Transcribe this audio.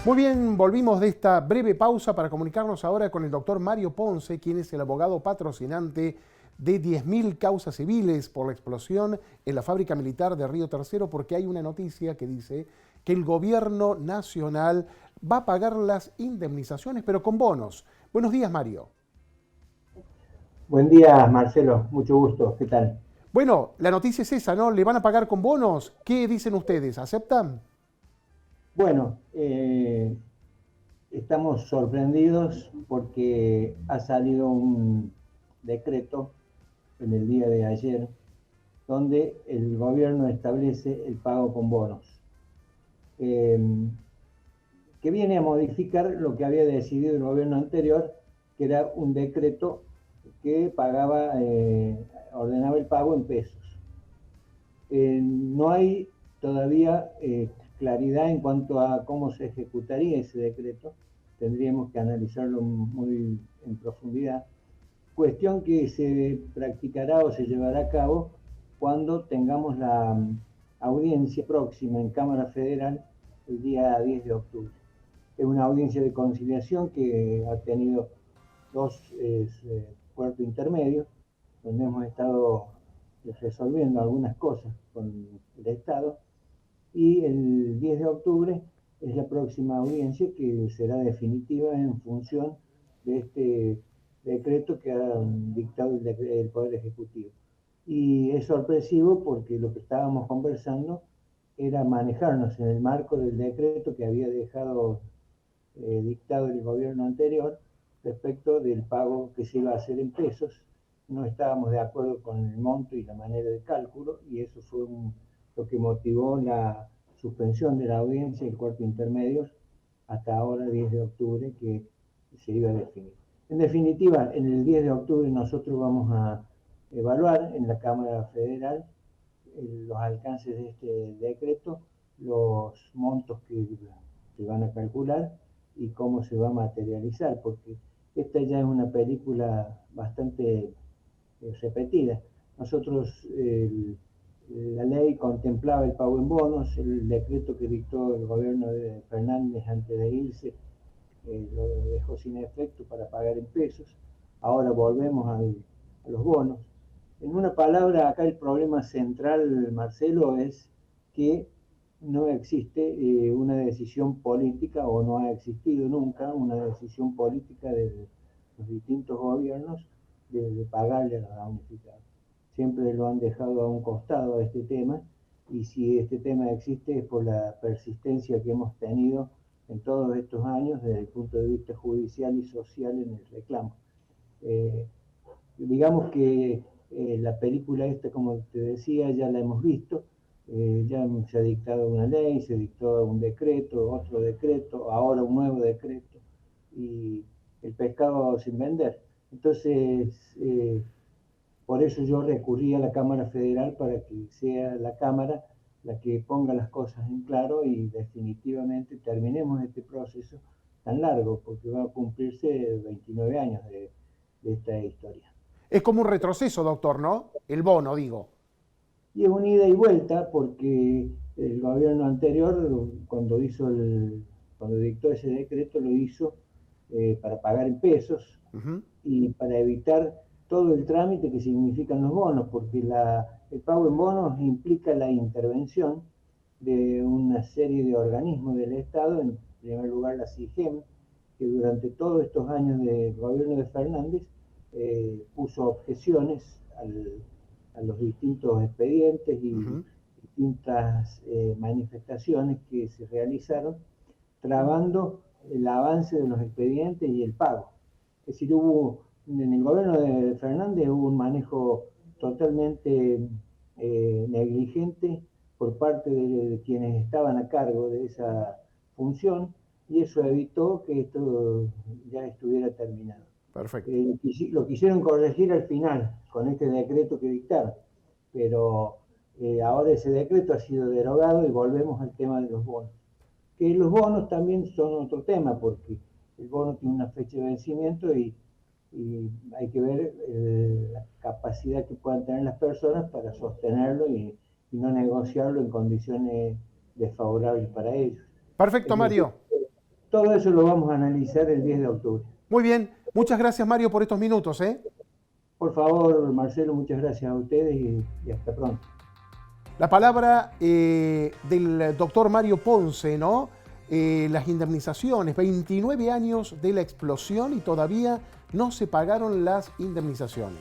Muy bien, volvimos de esta breve pausa para comunicarnos ahora con el doctor Mario Ponce, quien es el abogado patrocinante de 10.000 causas civiles por la explosión en la fábrica militar de Río Tercero, porque hay una noticia que dice que el gobierno nacional va a pagar las indemnizaciones, pero con bonos. Buenos días, Mario. Buen día, Marcelo. Mucho gusto. ¿Qué tal? Bueno, la noticia es esa, ¿no? ¿Le van a pagar con bonos? ¿Qué dicen ustedes? ¿Aceptan? Bueno, estamos sorprendidos porque ha salido un decreto en el día de ayer donde el gobierno establece el pago con bonos, eh, que viene a modificar lo que había decidido el gobierno anterior, que era un decreto que ordenaba el pago en pesos. No hay todavía claridad en cuanto a cómo se ejecutaría ese decreto. Tendríamos que analizarlo muy en profundidad. Cuestión que se practicará o se llevará a cabo cuando tengamos la audiencia próxima en Cámara Federal el día 10 de octubre. Es una audiencia de conciliación que ha tenido dos puertos intermedios, donde hemos estado resolviendo algunas cosas con el Estado, y el 10 de octubre es la próxima audiencia que será definitiva en función de este decreto que ha dictado el Poder Ejecutivo. Y es sorpresivo porque lo que estábamos conversando era manejarnos en el marco del decreto que había dejado dictado el gobierno anterior respecto del pago que se iba a hacer en pesos. No estábamos de acuerdo con el monto y la manera de cálculo, y eso fue lo que motivó la suspensión de la audiencia y el cuarto intermedio hasta ahora, 10 de octubre, que se iba a definir. En definitiva, en el 10 de octubre nosotros vamos a evaluar en la Cámara Federal los alcances de este decreto, los montos que se van a calcular y cómo se va a materializar, porque esta ya es una película bastante repetida. Nosotros, la ley contemplaba el pago en bonos, el decreto que dictó el gobierno de Fernández antes de irse lo dejó sin efecto para pagar en pesos. Ahora volvemos a los bonos. En una palabra, acá el problema central, Marcelo, es que no existe una decisión política, o no ha existido nunca una decisión política de los distintos gobiernos de pagarle a los damnificados. Siempre lo han dejado a un costado a este tema, y si este tema existe es por la persistencia que hemos tenido en todos estos años desde el punto de vista judicial y social en el reclamo. Eh, digamos que la película esta, como te decía, ya la hemos visto, ya se ha dictado una ley, se dictó un decreto, otro decreto, ahora un nuevo decreto, y el pescado sin vender. Entonces, por eso yo recurrí a la Cámara Federal para que sea la Cámara la que ponga las cosas en claro y definitivamente terminemos este proceso tan largo, porque va a cumplirse 29 años de esta historia. Es como un retroceso, doctor, ¿no? El bono, digo. Y es una ida y vuelta porque el gobierno anterior, cuando dictó ese decreto, lo hizo para pagar en pesos Ujú. y para evitar todo el trámite que significan los bonos, porque el pago en bonos implica la intervención de una serie de organismos del Estado, en primer lugar la CIGEM, que durante todos estos años del gobierno de Fernández puso objeciones a los distintos expedientes y Ujú. distintas manifestaciones que se realizaron, trabando el avance de los expedientes y el pago. Es decir, en el gobierno de Fernández hubo un manejo totalmente negligente por parte de quienes estaban a cargo de esa función, y eso evitó que esto ya estuviera terminado. Perfecto. Lo quisieron corregir al final con este decreto que dictaron, pero ahora ese decreto ha sido derogado y volvemos al tema de los bonos. Que los bonos también son otro tema, porque el bono tiene una fecha de vencimiento y hay que ver la capacidad que puedan tener las personas para sostenerlo y no negociarlo en condiciones desfavorables para ellos. Perfecto, Es decir, Mario. Todo eso lo vamos a analizar el 10 de octubre. Muy bien, muchas gracias Mario por estos minutos. Por favor, Marcelo, muchas gracias a ustedes y hasta pronto. La palabra del doctor Mario Ponce, ¿no? Las indemnizaciones, 29 años de la explosión y todavía no se pagaron las indemnizaciones.